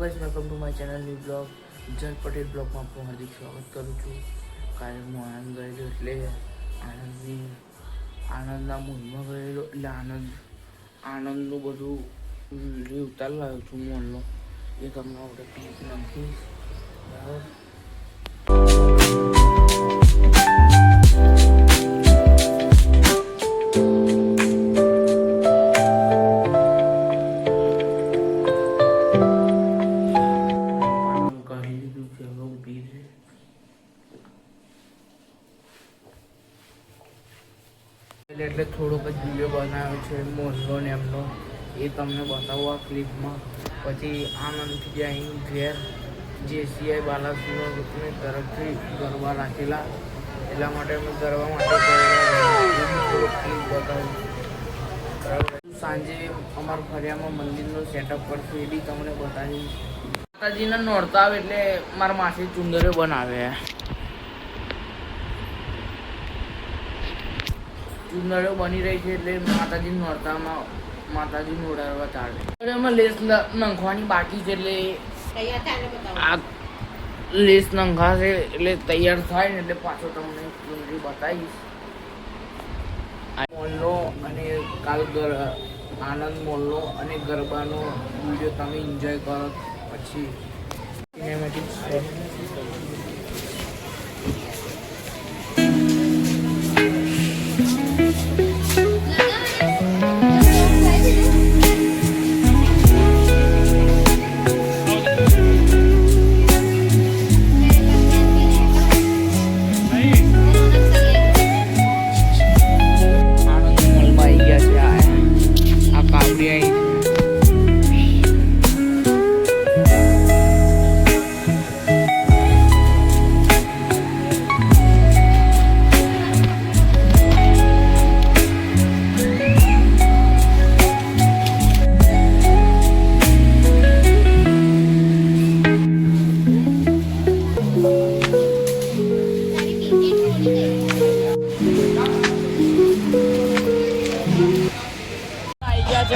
Guys, welcome to my channel new blog. જય પટેલ બ્લોગમાં આપણું હાર્દિક સ્વાગત કરું છું. કાલે હું આણંદ ગયેલો એટલે આણંદના મોલમાં ગયેલો એટલે આણંદનું બધું વિડીયો ઉતાર લાવ્યો છું મોલનો. એ તમને આપણે ક્લિપ નાખીશ. બરાબર. એટલે થોડોક જ વિડીયો બનાવ્યો છે મોલનો ને એમનો, એ તમને બતાવું આ ક્લિપમાં. પછી આનંદથી જાય ઘેર જેસીઆઈ બાલાસિનોર તરફથી ગરબા રાખેલા, એટલા માટે અમે ગરબા માટે થોડોક ક્લિપ બતાવું. બરાબર. સાંજે અમારા ફરિયામાં મંદિરનો સેટઅપ કરશું એ બી તમને બતાવીશ. માતાજીના નોરતા આવે એટલે મારા માસી ચુંદરીઓ બનાવે. ચુંદડીઓ બની રહી છે એટલે માતાજી નોરતામાં માતાજી નોડાવવા ચાલે. એમાં લેસ નંખવાની બાકી છે એટલે આ લેસ નંખાશે એટલે તૈયાર થાય ને એટલે પાછો તમને ચુંદડી બતાવીશ મોલનો. અને કાલ આનંદ મોલનો અને ગરબાનો વિડીયો તમે એન્જોય કરો. પછી સિનેમેટિક્સ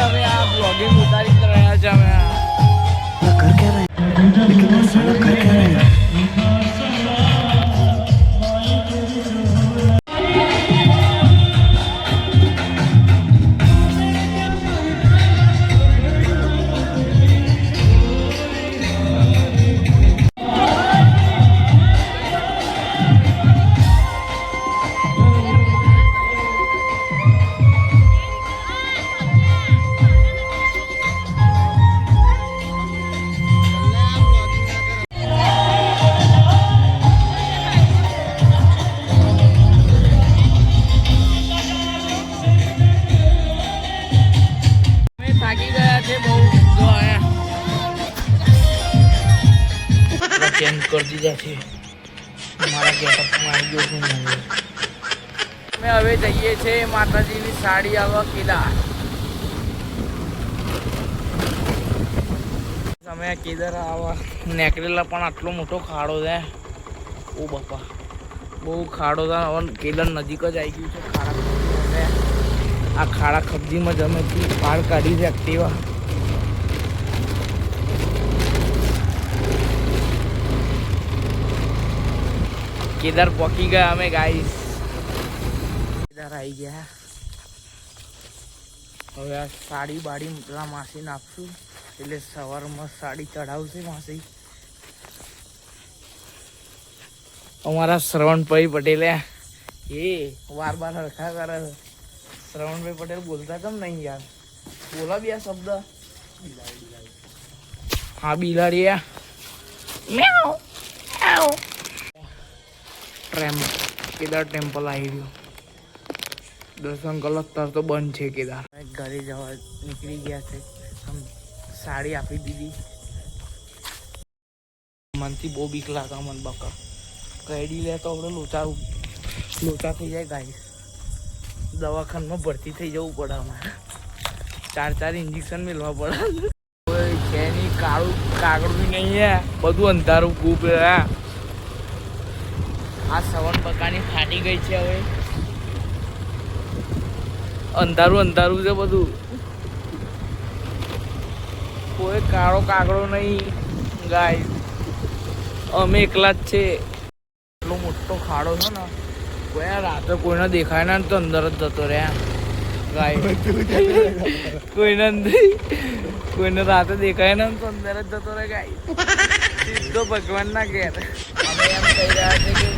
અમે આ બ્લોગિંગ ઉતારી રહ્યા છે. અમે कर क्या रहे हैं लेकिन ये साला कर क्या रहे हैं. ચેન્જ કરી દીધા છે. મારા ગેટઅપમાં આવી ગયો છું. અમે હવે જઈએ છીએ માતાજીની સાડી આવવા કેદાર. અમે કેદાર આવવા નીકળેલા પણ આટલો મોટો ખાડો છે. ઓ બાપા, બહુ ખાડો છે. હવે કેદાર નજીક જ આવી ગયું છે. ખાડા આ ખાડા ખબજીમાં જ અમે પાર કાઢી છે એક્ટિવા. કેદાર પહોંચી ગયા અમે ગાઈસ. કેદાર આવી ગયા. હવે આ સાડી બાડી પેલા માસી નાખશું એટલે સવારમાં સાડી ચડાવશે માસી. અમારા શ્રવણભાઈ પટેલે એ વાર બાર હરખા કરે. શ્રવણભાઈ પટેલ બોલતા કેમ નહીં યાર? બોલા બી આ શબ્દ. હા, બિલાડી. કેદાર ટેમ્પલ આવી રહ્યું. દર્શન કલાક અત્યારે તો બંધ છે કેદાર. ઘરે જવા નીકળી ગયા છે. સાડી આપી દીધી. મનથી બહુ બીક લાગે મને બકા. કઈડી લે તો આપણે લોચા થઈ જાય ગાઈસ. દવાખાનામાં ભરતી થઈ જવું પડે અમારે. 4 ઇન્જેક્શન મેળવા પડે. કોઈ છે નહીં, કાગળ બી નહીં. બધું અંધારું ખૂબ. આ સવન બકાની ફાટી ગઈ છે. હવે અંધારું છે બધું. કોઈ કાળો કાગડો નહીં. ગાઈસ અમે એકલા જ છે. એટલો મોટો ખાડો છે ને, કોઈ રાતે કોઈને દેખાય ના તો અંદર જ જતો રહે. કોઈને રાતે દેખાય ને તો અંદર જ જતો રહે. ગાઈસ સીધો ભગવાન ના ઘેર. અમે એમ કહી રહ્યા છે કે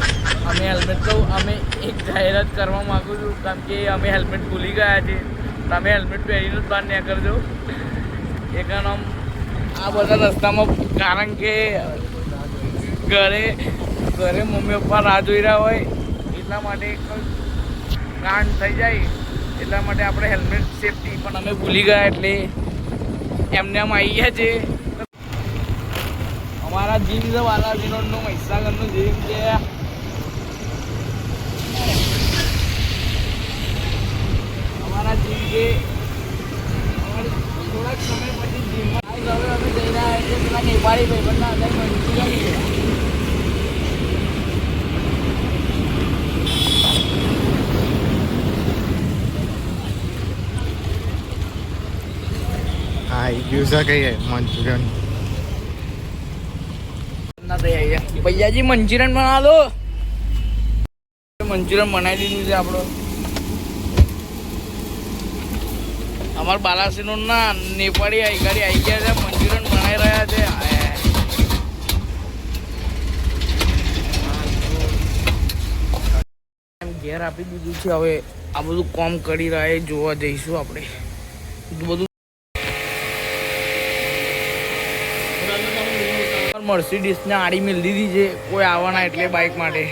અમે હેલ્મેટ તો અમે એક જાહેરાત કરવા માંગુ છું, કારણ કે અમે હેલ્મેટ ભૂલી ગયા છીએ. તમે હેલ્મેટ પહેરીને જ બહાર નીકળજો. એક નામ આ બધા રસ્તામાં, કારણ કે ઘરે મમ્મી પપ્પા રાહ જોઈ રહ્યા હોય એટલા માટે કાંડ થઈ જાય, એટલા માટે આપણે હેલ્મેટ સેફટી પણ અમે ભૂલી ગયા એટલે એમને આમ આવી ગયા છે. અમારા જીમ છે બાલાજીનોરનું, મહીસાગરનું જીમ છે. અમારા જીમ છે. થોડાક સમય પછી જીમમાં હવે અમે જઈ રહ્યા છીએ પેલા નેપાળી ભાઈબંધના અંદર મંચુરિયન. हाँ यूज़र का ही है मंचूरियन. भैया जी मंचूरियन बना दो. મંચુરિયન બનાવી દીધું છે આપણો. અમારા બાલાસિનોર ના નેપાળી ગાડી આવી ગયા છે, મંચુરિયન બનાવી રહ્યા છે. ઘેર આપી દીધું છે. હવે આ બધું કામ કરી રહ્યા જોવા જઈશું આપણે. બધું મર્સિડીઝને આડી મિલ દીધી છે કોઈ આવવાના એટલે બાઇક માટે.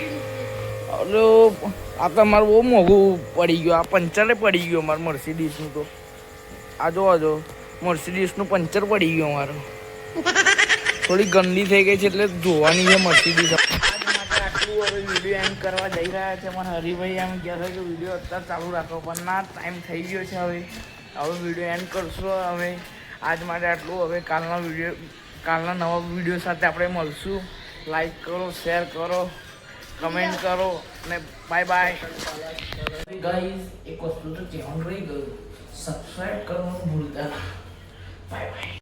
આ તો અમારું બહુ મોંઘું પડી ગયું. આ પંચરે પડી ગયું અમારું મર્સિડીઝનું. તો આ જો મર્સિડીઝનું પંચર પડી ગયું અમારું. થોડી ગંદી થઈ ગઈ છે એટલે જોવાની છે મર્સિડીઝ. આજ માટે આટલું. હવે વિડીયો એન્ડ કરવા જઈ રહ્યા છે. અમારા હરિભાઈ એમ કહે છે કે વિડીયો અત્યારે ચાલુ રાખો, પણ ના, ટાઈમ થઈ ગયો છે. હવે વિડીયો એન્ડ કરશો. હવે આજ માટે આટલું. હવે કાલના નવા વિડીયો સાથે આપણે મળશું. લાઈક કરો, શેર કરો, કમેન્ટ કરો અને બાય બાય. ગાઈઝ એક વસ્તુ તો કહેવાનું રહી ગયું, સબસ્ક્રાઈબ કરવાનું ભૂલતા. Bye bye.